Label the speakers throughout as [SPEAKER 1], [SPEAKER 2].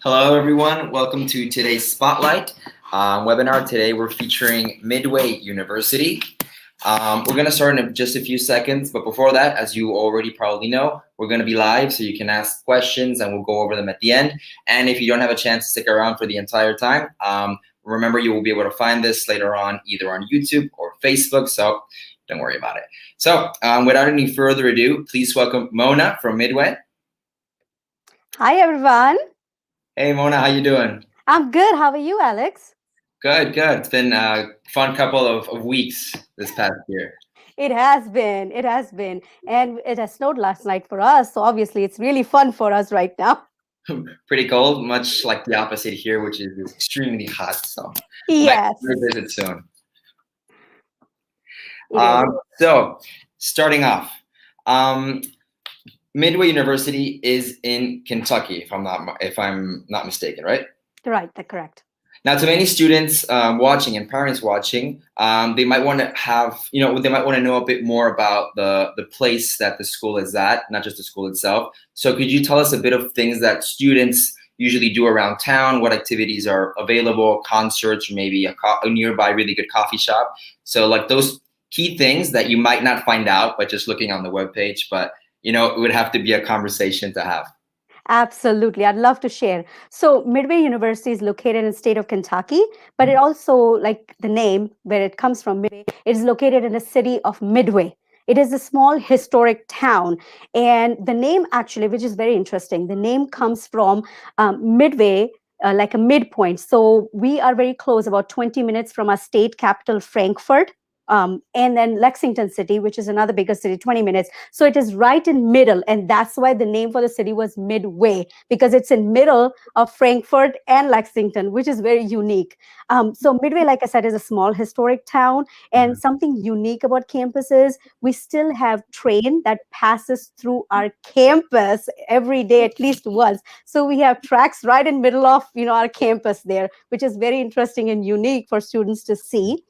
[SPEAKER 1] Hello, everyone. Welcome to today's Spotlight webinar. Today, we're featuring Midway University. We're going to start in just a few seconds, but before that, as you already probably know, we're going to be live, so you can ask questions and we'll go over them at the end. And if you don't have a chance to stick around for the entire time, remember you will be able to find this later on, either on YouTube or Facebook, so don't worry about it. So without any further ado, please welcome Mona from Midway.
[SPEAKER 2] Hi, everyone.
[SPEAKER 1] Hey, Mona, how you doing?
[SPEAKER 2] I'm good. How are you, Alex?
[SPEAKER 1] Good, good. It's been a fun couple of weeks this past year.
[SPEAKER 2] It has been. It has been. And it has snowed last night for us. So obviously, it's really fun for us right now.
[SPEAKER 1] Pretty cold, much like the opposite here, which is extremely hot. So
[SPEAKER 2] Yes.
[SPEAKER 1] might visit soon. So starting off, Midway University is in Kentucky, if I'm not mistaken, right?
[SPEAKER 2] Right, that's correct.
[SPEAKER 1] Now, to many students watching and parents watching, they might want to have, they might want to know a bit more about the place that the school is at, not just the school itself. So could you tell us a bit of things that students usually do around town, what activities are available, concerts, maybe a nearby really good coffee shop? So like those key things that you might not find out by just looking on the webpage, but it would have to be a conversation to have.
[SPEAKER 2] Absolutely. I'd love to share. So Midway University is located in the state of Kentucky, but it also, like the name where it comes from, Midway, it is located in the city of Midway. It is a small historic town. And the name actually, which is very interesting, the name comes from Midway, like a midpoint. So we are very close, about 20 minutes from our state capital, Frankfurt. And then Lexington City, which is another bigger city, 20 minutes. So it is right in middle. And that's why the name for the city was Midway, because it's in middle of Frankfurt and Lexington, which is very unique. So Midway, like I said, is a small historic town. And something unique about campus is we still have train that passes through our campus every day, at least once. So we have tracks right in middle of, our campus there, which is very interesting and unique for students to see.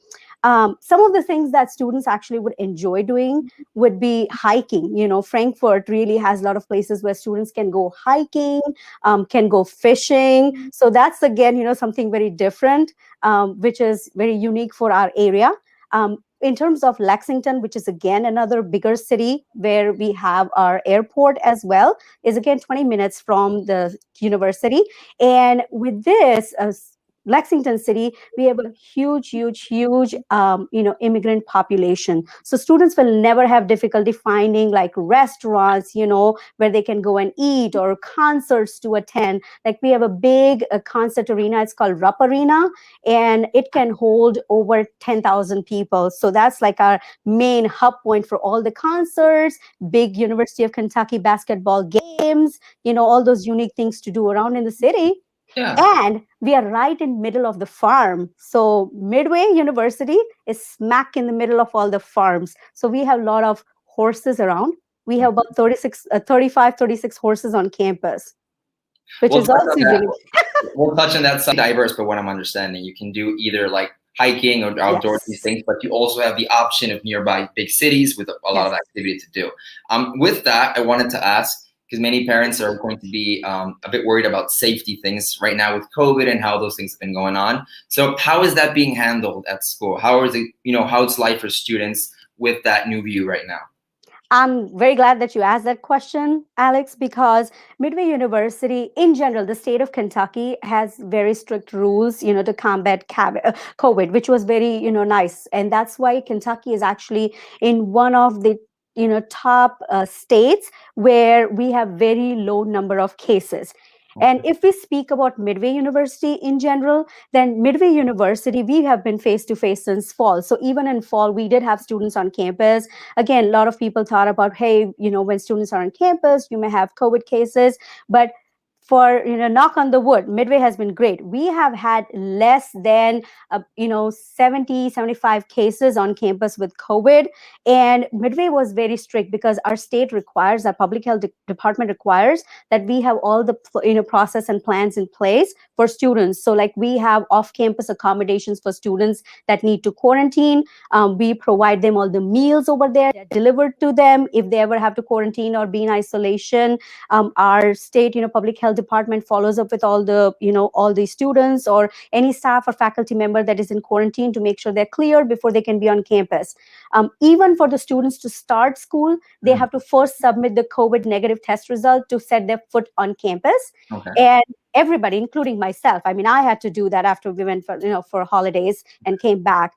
[SPEAKER 2] Some of the things that students actually would enjoy doing would be hiking. Frankfurt really has a lot of places where students can go hiking, can go fishing. So that's, again, something very different, which is very unique for our area. In terms of Lexington, which is, again, another bigger city where we have our airport as well, is, again, 20 minutes from the university. And with this, Lexington City, we have a huge immigrant population. So students will never have difficulty finding like restaurants, where they can go and eat, or concerts to attend. Like we have a big concert arena. It's called Rupp Arena, and it can hold over 10,000 people. So that's like our main hub point for all the concerts, big University of Kentucky basketball games, all those unique things to do around in the city.
[SPEAKER 1] Yeah.
[SPEAKER 2] And we are right in middle of the farm. So Midway University is smack in the middle of all the farms. So we have a lot of horses around. We have about 36 horses on campus, which is also unique.
[SPEAKER 1] We'll touch on that. Diverse, but what I'm understanding, you can do either like hiking or outdoor these things, but you also have the option of nearby big cities with a lot of activity to do. With that, I wanted to ask, because many parents are going to be a bit worried about safety things right now with COVID and how those things have been going on. So how is that being handled at school? How is it, how it's life for students with that new view right now?
[SPEAKER 2] I'm very glad that you asked that question, Alex, because Midway University, in general, the state of Kentucky has very strict rules, to combat COVID, which was very, nice. And that's why Kentucky is actually in one of the top states where we have very low number of cases. And if we speak about Midway University in general, then Midway University, we have been face-to-face since fall. So even in fall, we did have students on campus. Again, a lot of people thought about, hey, when students are on campus, you may have COVID cases. But for, knock on the wood, Midway has been great. We have had less than, 70, 75 cases on campus with COVID. And Midway was very strict because our state requires, our public health department requires that we have all the, process and plans in place for students. So like we have off-campus accommodations for students that need to quarantine. We provide them all the meals over there. They're delivered to them if they ever have to quarantine or be in isolation. Our state, public health department follows up with all the, all the students or any staff or faculty member that is in quarantine to make sure they're clear before they can be on campus. Even for the students to start school, they have to first submit the COVID negative test result to set their foot on campus.
[SPEAKER 1] Okay.
[SPEAKER 2] And everybody, including myself, I mean, I had to do that after we went for holidays and came back.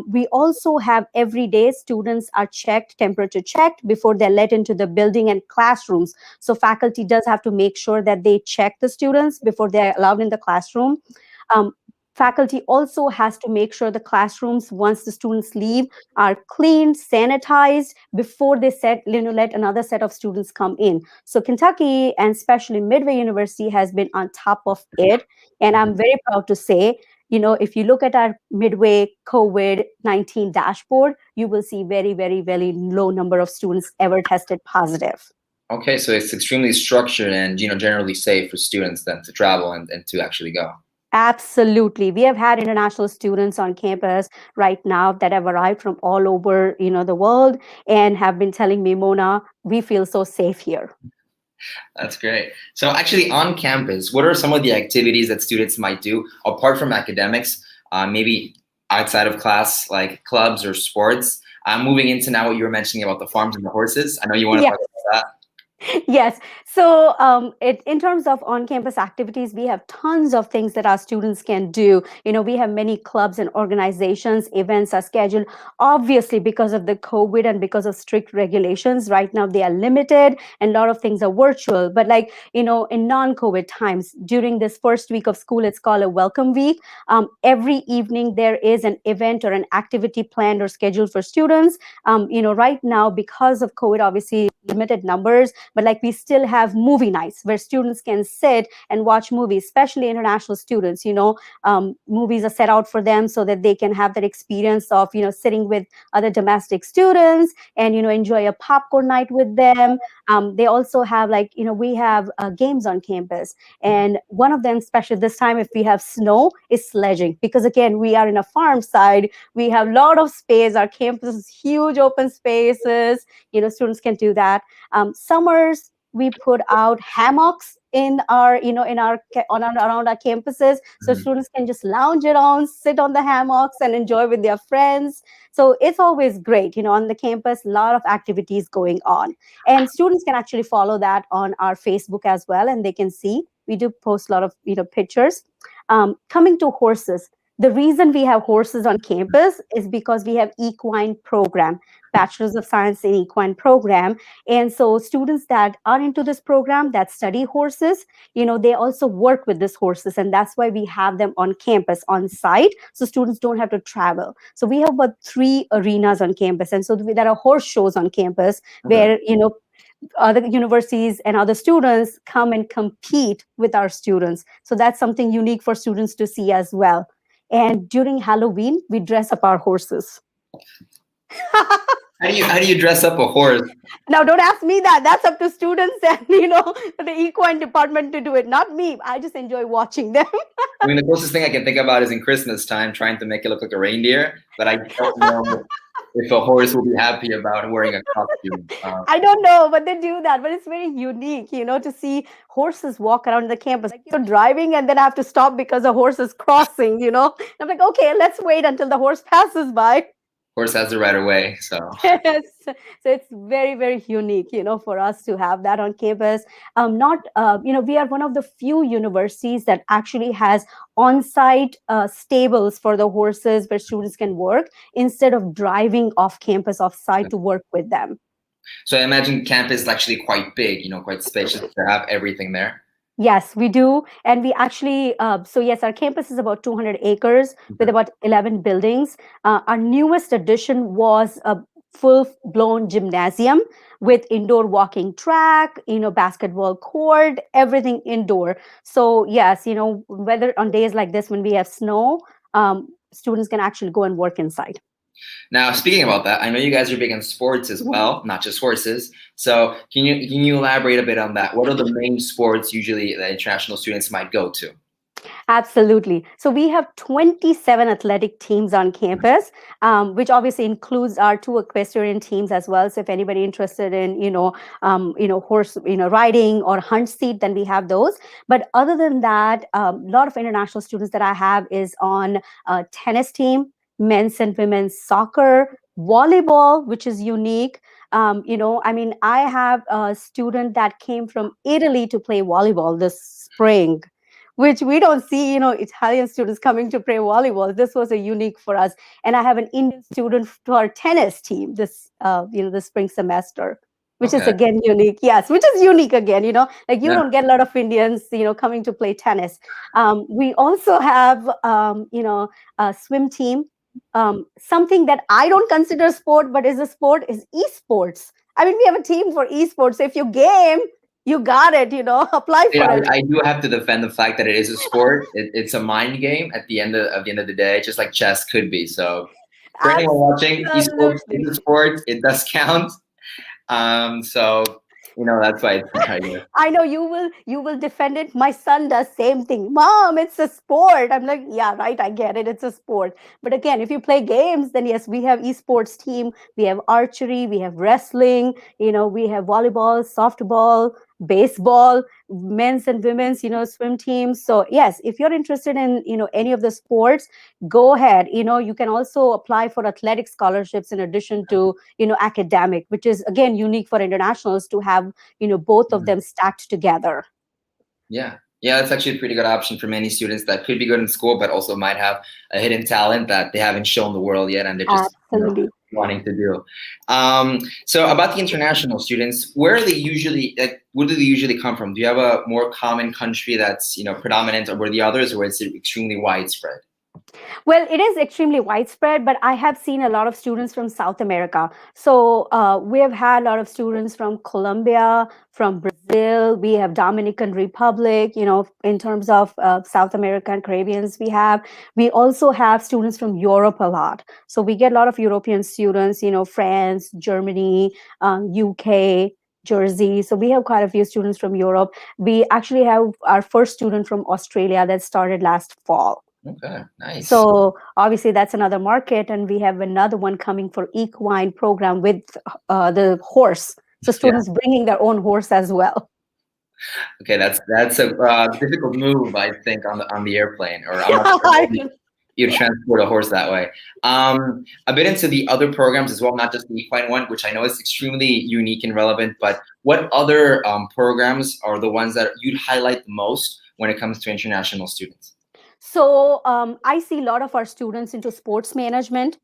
[SPEAKER 2] We also have every day students are checked, temperature checked before they're let into the building and classrooms. So faculty does have to make sure that they check the students before they're allowed in the classroom. Faculty also has to make sure the classrooms, once the students leave, are cleaned, sanitized before they let another set of students come in. So Kentucky, and especially Midway University, has been on top of it. And I'm very proud to say, if you look at our Midway COVID-19 dashboard, you will see very, very, very low number of students ever tested positive.
[SPEAKER 1] Okay, so it's extremely structured and generally safe for students then to travel and to actually go.
[SPEAKER 2] Absolutely. We have had international students on campus right now that have arrived from all over, the world and have been telling me, Mona, we feel so safe here.
[SPEAKER 1] That's great. So actually on campus, what are some of the activities that students might do apart from academics, maybe outside of class, like clubs or sports? Moving into now what you were mentioning about the farms and the horses. I know you want to talk about that.
[SPEAKER 2] Yes. So in terms of on-campus activities, we have tons of things that our students can do. We have many clubs and organizations. Events are scheduled. Obviously, because of the COVID and because of strict regulations, right now they are limited and a lot of things are virtual. But in non-COVID times, during this first week of school, it's called a welcome week. Every evening there is an event or an activity planned or scheduled for students. Right now, because of COVID, obviously limited numbers, but we still have movie nights where students can sit and watch movies, especially international students. Movies are set out for them so that they can have that experience of sitting with other domestic students and enjoy a popcorn night with them. They also have we have games on campus, and one of them, especially this time if we have snow, is sledging, because again we are in a farm side. We have a lot of space. Our campus is huge, open spaces. Students can do that. Summers, we put out hammocks in our around our campuses, so students can just lounge around, sit on the hammocks and enjoy with their friends. So it's always great, on the campus, a lot of activities going on, and students can actually follow that on our Facebook as well, and they can see we do post a lot of pictures. Coming to horses, the reason we have horses on campus is because we have equine program, Bachelor's of Science in Equine program. And so students that are into this program that study horses, they also work with these horses. And that's why we have them on campus, on site. So students don't have to travel. So we have about 3 arenas on campus. And so there are horse shows on campus where, other universities and other students come and compete with our students. So that's something unique for students to see as well. And during Halloween, we dress up our horses.
[SPEAKER 1] How do you dress up a horse?
[SPEAKER 2] Now, don't ask me that. That's up to students and the equine department to do it, not me. I just enjoy watching them.
[SPEAKER 1] I mean, the closest thing I can think about is in Christmas time, trying to make it look like a reindeer, but I don't know if a horse will be happy about wearing a costume.
[SPEAKER 2] I don't know, but they do that. But it's very unique, to see horses walk around the campus. You're driving and then I have to stop because a horse is crossing, And I'm like, okay, let's wait until the horse passes by.
[SPEAKER 1] Horse has the right of way, so.
[SPEAKER 2] Yes. So it's very, very unique, for us to have that on campus. We are one of the few universities that actually has on-site stables for the horses where students can work instead of driving off campus, off-site to work with them.
[SPEAKER 1] So I imagine campus is actually quite big, quite spacious to have everything there.
[SPEAKER 2] Yes, we do. And we actually, so yes, our campus is about 200 acres with about 11 buildings. Our newest addition was a full-blown gymnasium with indoor walking track, basketball court, everything indoor. So yes, whether on days like this when we have snow, students can actually go and work inside.
[SPEAKER 1] Now, speaking about that, I know you guys are big on sports as well, not just horses. So can you elaborate a bit on that? What are the main sports usually that international students might go to?
[SPEAKER 2] Absolutely. So we have 27 athletic teams on campus, which obviously includes our two equestrian teams as well. So if anybody interested in, horse, riding or hunt seat, then we have those. But other than that, a lot of international students that I have is on a tennis team, men's and women's soccer, volleyball, which is unique. I have a student that came from Italy to play volleyball this spring, which we don't see, Italian students coming to play volleyball. This was a unique for us. And I have an Indian student to our tennis team this spring semester, which is
[SPEAKER 1] Okay.
[SPEAKER 2] again unique. Yes, which is unique again, like you
[SPEAKER 1] Yeah.
[SPEAKER 2] don't get a lot of Indians, coming to play tennis. We also have, a swim team. Something that I don't consider sport, but is a sport is esports. I mean, we have a team for esports. So if you game, you got it, apply
[SPEAKER 1] You
[SPEAKER 2] for
[SPEAKER 1] know,
[SPEAKER 2] it.
[SPEAKER 1] I do have to defend the fact that it is a sport. It's a mind game at the end of the day, just like chess could be. So for anyone watching, esports is
[SPEAKER 2] Absolutely.
[SPEAKER 1] a sport. It does count. So that's why it's right here.
[SPEAKER 2] I know you will defend it. My son does same thing. Mom, it's a sport. I'm like, yeah, right, I get it. It's a sport. But again, if you play games, then yes, we have esports team, we have archery, we have wrestling, we have volleyball, softball, baseball, men's and women's, swim teams. So yes, if you're interested in, any of the sports, go ahead. You can also apply for athletic scholarships in addition to, academic, which is again unique for internationals to have both of them stacked together.
[SPEAKER 1] Yeah. Yeah, that's actually a pretty good option for many students that could be good in school, but also might have a hidden talent that they haven't shown the world yet, and they're just
[SPEAKER 2] Absolutely.
[SPEAKER 1] wanting to do. So about the international students, where are they usually? Like, where do they usually come from? Do you have a more common country that's predominant over the others, or is it extremely widespread?
[SPEAKER 2] Well, it is extremely widespread, but I have seen a lot of students from South America. So we have had a lot of students from Colombia, from Brazil. We have Dominican Republic. In terms of South American Caribbeans, we also have students from Europe a lot. So we get a lot of European students. France, Germany, UK. Jersey. So we have quite a few students from Europe. We actually have our first student from Australia that started last fall.
[SPEAKER 1] Okay, nice.
[SPEAKER 2] So obviously that's another market, and we have another one coming for equine program with the horse. So students bringing their own horse as well.
[SPEAKER 1] Okay, that's a difficult move, I think, on the airplane, or I'm not sure you transport a horse that way. A bit into the other programs as well, not just the equine one, which I know is extremely unique and relevant. But what other programs are the ones that you'd highlight the most when it comes to international students?
[SPEAKER 2] So I see a lot of our students into sports management,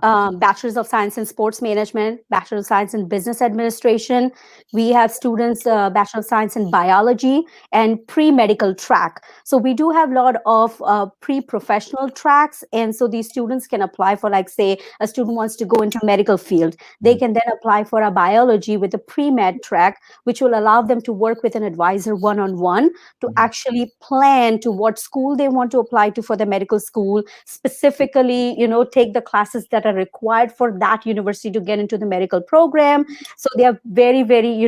[SPEAKER 2] Bachelor's of Science in Sports Management, Bachelor of Science in Business Administration. We have students, Bachelor of Science in Biology and pre-medical track. So we do have a lot of pre-professional tracks. And so these students can apply for, like, say, a student wants to go into medical field. They can then apply for a biology with a pre-med track, which will allow them to work with an advisor one-on-one to actually plan to what school they want to apply to for the medical school, specifically, take the classes that are required for that university to get into the medical program. So they are very, very,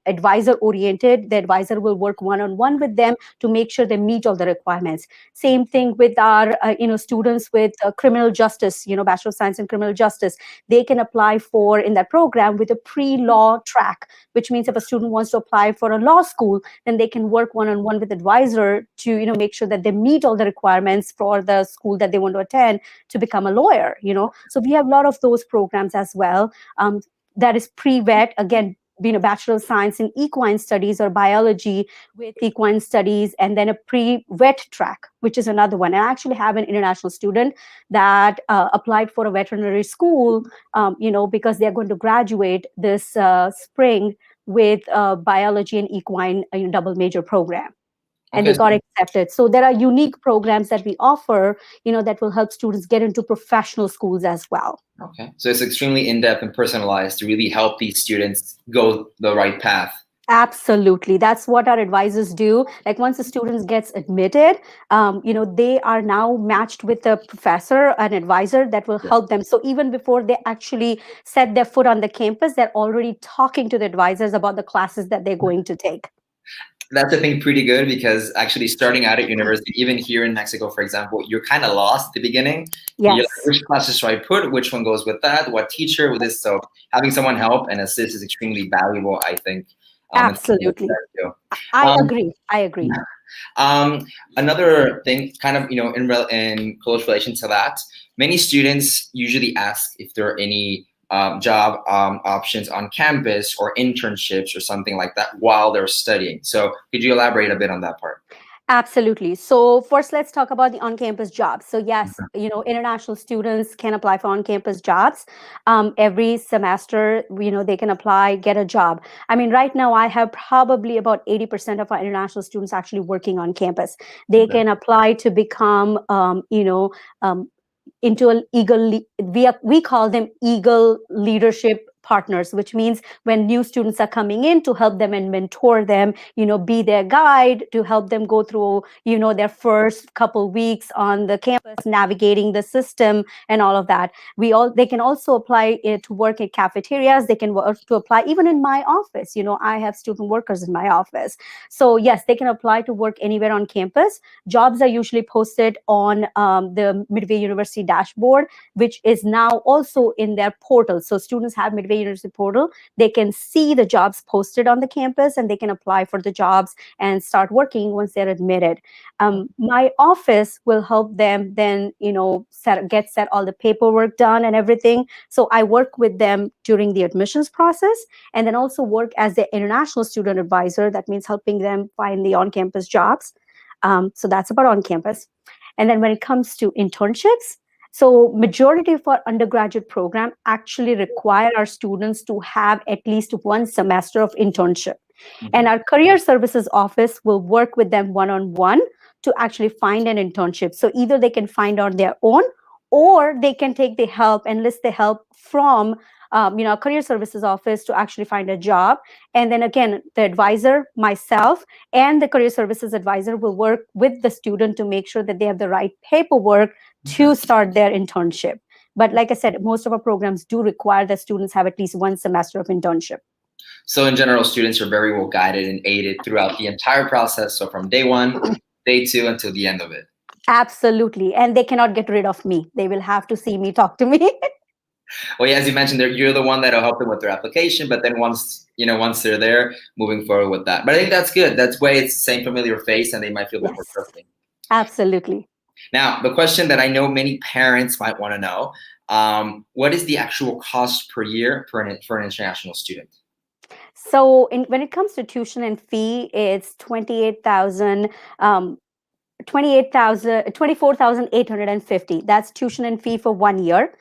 [SPEAKER 2] advisor oriented. The advisor will work one-on-one with them to make sure they meet all the requirements. Same thing with our, students with criminal justice, Bachelor of Science in Criminal Justice. They can apply for in that program with a pre-law track, which means if a student wants to apply for a law school, then they can work one-on-one with advisor to, make sure that they meet all the requirements for the school that they want to attend to become a lawyer. So we have a lot of those programs as well. That is pre-vet, again, Bachelor of Science in Equine Studies or Biology with Equine Studies, and then a pre-vet track, which is another one. And I actually have an international student that applied for a veterinary school, because they're going to graduate this spring with Biology and Equine double major program. And they got accepted. So there are unique programs that we offer, that will help students get into professional schools as well.
[SPEAKER 1] Okay. So it's extremely in-depth and personalized to really help these students go the right path.
[SPEAKER 2] Absolutely. That's what our advisors do. Like once the students gets admitted, they are now matched with a professor, an advisor that will help them. So even before they actually set their foot on the campus, they're already talking to the advisors about the classes that they're going to take.
[SPEAKER 1] That's, I think, pretty good because actually starting out at university, even here in Mexico, for example, you're kind of lost at the beginning. You're like,
[SPEAKER 2] Yes,
[SPEAKER 1] which classes should I put? Which one goes with that? What teacher with this? So having someone help and assist is extremely valuable, I think. It's
[SPEAKER 2] absolutely.
[SPEAKER 1] too.
[SPEAKER 2] I
[SPEAKER 1] Um,
[SPEAKER 2] agree. I agree.
[SPEAKER 1] um, Another thing, kind of, in close relation to that, many students usually ask if there are any job options on campus or internships or something like that while they're studying. So could you elaborate a bit on that part?
[SPEAKER 2] Absolutely. So first, let's talk about the on-campus jobs. So yes, international students can apply for on-campus jobs. Every semester, they can apply, get a job. I mean, right now, I have probably about 80% of our international students actually working on campus. They
[SPEAKER 1] Okay.
[SPEAKER 2] can apply to become, um, into an we call them eagle leadership partners, which means when new students are coming in, to help them and mentor them, be their guide, to help them go through their first couple weeks on the campus, navigating the system and all of that. They can also apply to work in cafeterias. They can work to apply even in my office. I have student workers in my office. So yes, they can apply to work anywhere on campus. Jobs are usually posted on the Midway University dashboard, which is now also in their portal. So students have Midway University portal. They can see the jobs posted on the campus and they can apply for the jobs and start working once they're admitted. My office will help them then, set all the paperwork done and everything. So I work with them during the admissions process and then also work as the international student advisor. That means helping them find the on-campus jobs. So that's about on campus. And then when it comes to internships, so majority of our undergraduate program actually require our students to have at least one semester of internship. And our career services office will work with them one-on-one to actually find an internship. So either they can find on their own or they can take the help, enlist the help from our career services office to actually find a job. And then again, the advisor, myself, and the career services advisor will work with the student to make sure that they have the right paperwork to start their internship. But like I said, most of our programs do require that students have at least one semester of internship.
[SPEAKER 1] So in general, students are very well guided and aided throughout the entire process. So from day one, day two, until the end of it.
[SPEAKER 2] Absolutely. And they cannot get rid of me. They will have to see me, talk to me.
[SPEAKER 1] Well, yeah, as you mentioned, you're the one that'll help them with their application. But then once they're there, moving forward with that. But I think that's good. That's why it's the same familiar face, and they might feel a bit more
[SPEAKER 2] Yes,
[SPEAKER 1] trusting.
[SPEAKER 2] absolutely.
[SPEAKER 1] Now, the question that I know many parents might want to know: what is the actual cost per year for an international student?
[SPEAKER 2] So when it comes to tuition and fee, it's 24,850. That's tuition and fee for 1 year.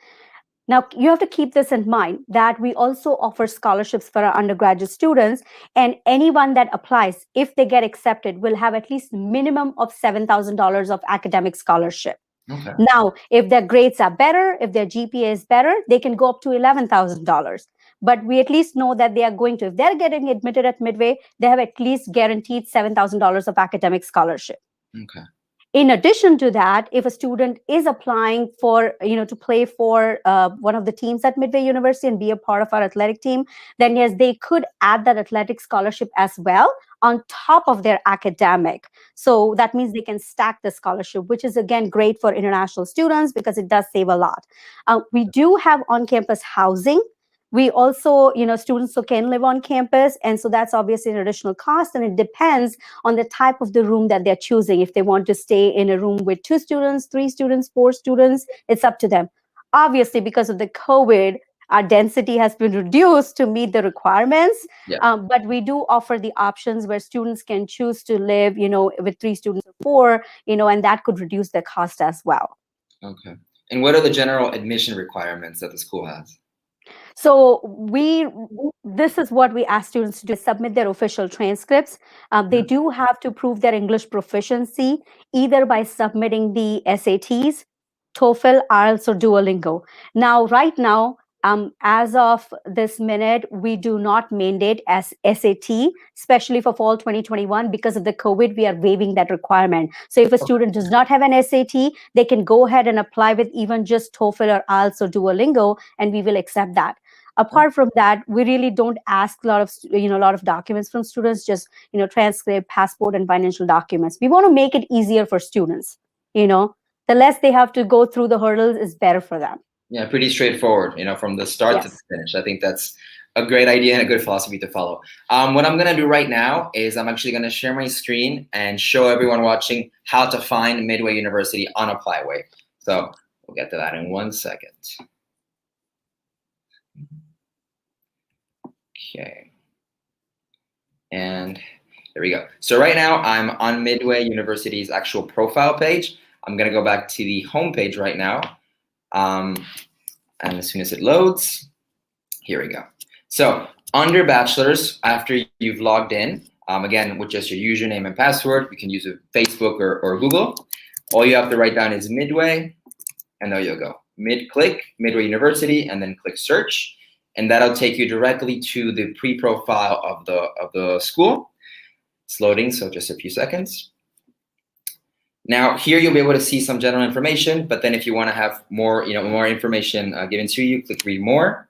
[SPEAKER 2] Now, you have to keep this in mind that we also offer scholarships for our undergraduate students, and anyone that applies, if they get accepted, will have at least minimum of $7,000 of academic scholarship.
[SPEAKER 1] Okay.
[SPEAKER 2] Now, if their grades are better, if their GPA is better, they can go up to $11,000. But we at least know that they are going to, if they're getting admitted at Midway, they have at least guaranteed $7,000 of academic scholarship.
[SPEAKER 1] Okay.
[SPEAKER 2] In addition to that, if a student is applying for, to play for one of the teams at Midway University and be a part of our athletic team, then yes, they could add that athletic scholarship as well on top of their academic. So that means they can stack the scholarship, which is again great for international students because it does save a lot. We do have on-campus housing. We also, students who can live on campus. And so that's obviously an additional cost. And it depends on the type of the room that they're choosing. If they want to stay in a room with 2 students, 3 students, 4 students, it's up to them. Obviously, because of the COVID, our density has been reduced to meet the requirements.
[SPEAKER 1] Yeah.
[SPEAKER 2] But we do offer the options where students can choose to live, with 3 students or 4, and that could reduce the cost as well.
[SPEAKER 1] Okay. And what are the general admission requirements that the school has?
[SPEAKER 2] So this is what we ask students to do: submit their official transcripts. They do have to prove their English proficiency either by submitting the SATs, TOEFL, IELTS, or Duolingo. Now, right now, as of this minute, we do not mandate as SAT, especially for fall 2021, because of the COVID, we are waiving that requirement. So if a student does not have an SAT, they can go ahead and apply with even just TOEFL or IELTS or Duolingo, and we will accept that. Apart from that, we really don't ask a lot of documents from students, just transcript, passport, and financial documents. We want to make it easier for students. The less they have to go through the hurdles is better for them.
[SPEAKER 1] Yeah, pretty straightforward, from the start to the finish. I think that's a great idea and a good philosophy to follow. What I'm going to do right now is I'm actually going to share my screen and show everyone watching how to find Midway University on applywave. So we'll get to that in 1 second. Okay. And there we go. So right now I'm on Midway University's actual profile page. I'm going to go back to the home page right now. And as soon as it loads, here we go. So under bachelor's, after you've logged in, again, with just your username and password, you can use Facebook or Google. All you have to write down is Midway, and there you'll go. Click Midway University, and then click search. And that'll take you directly to the pre-profile of the school. It's loading, so just a few seconds. Now here you'll be able to see some general information, but then if you want to have more, more information given to you, click read more.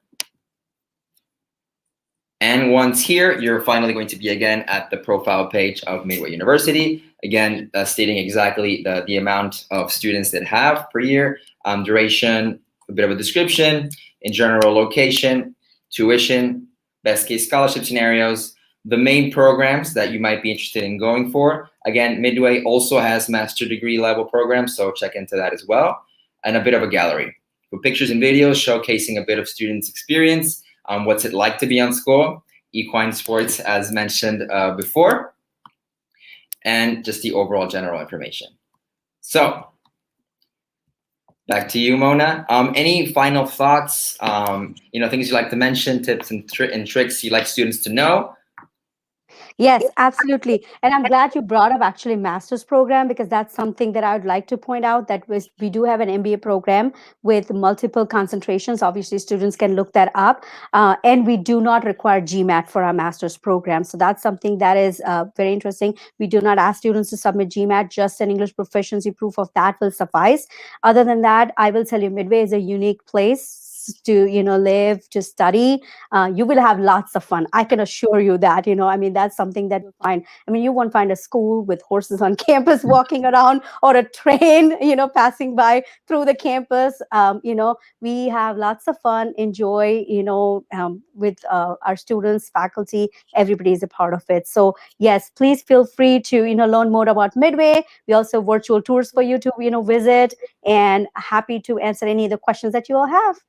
[SPEAKER 1] And once here, you're finally going to be again at the profile page of Midway University. Again, stating exactly the amount of students that have per year, duration, a bit of a description, in general location, tuition, best case scholarship scenarios, the main programs that you might be interested in going for. Again, Midway also has master degree level programs, so check into that as well. And a bit of a gallery with pictures and videos showcasing a bit of students' experience, what's it like to be on school, equine sports as mentioned before, and just the overall general information. So back to you, Mona. Any final thoughts, things you'd like to mention, tips and tricks you'd like students to know?
[SPEAKER 2] Yes, absolutely. And I'm glad you brought up actually master's program, because that's something that I would like to point out, that we do have an MBA program with multiple concentrations. Obviously, students can look that up. And we do not require GMAT for our master's program. So that's something that is very interesting. We do not ask students to submit GMAT, just an English proficiency proof of that will suffice. Other than that, I will tell you, Midway is a unique place to live, to study. You will have lots of fun, I can assure you that. That's something that you'll find. You won't find a school with horses on campus walking around, or a train passing by through the campus. We have lots of fun, enjoy with our students, faculty, everybody is a part of it. So yes, please feel free to learn more about Midway. We also have virtual tours for you to visit, and happy to answer any of the questions that you all have.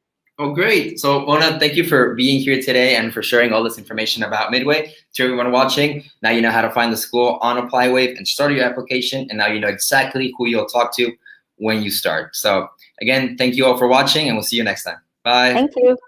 [SPEAKER 1] Oh, great. So Mona, thank you for being here today and for sharing all this information about Midway. To everyone watching, now you know how to find the school on applywave and start your application, and now you know exactly who you'll talk to when you start. So again, thank you all for watching, and we'll see you next time. Bye.
[SPEAKER 2] Thank you.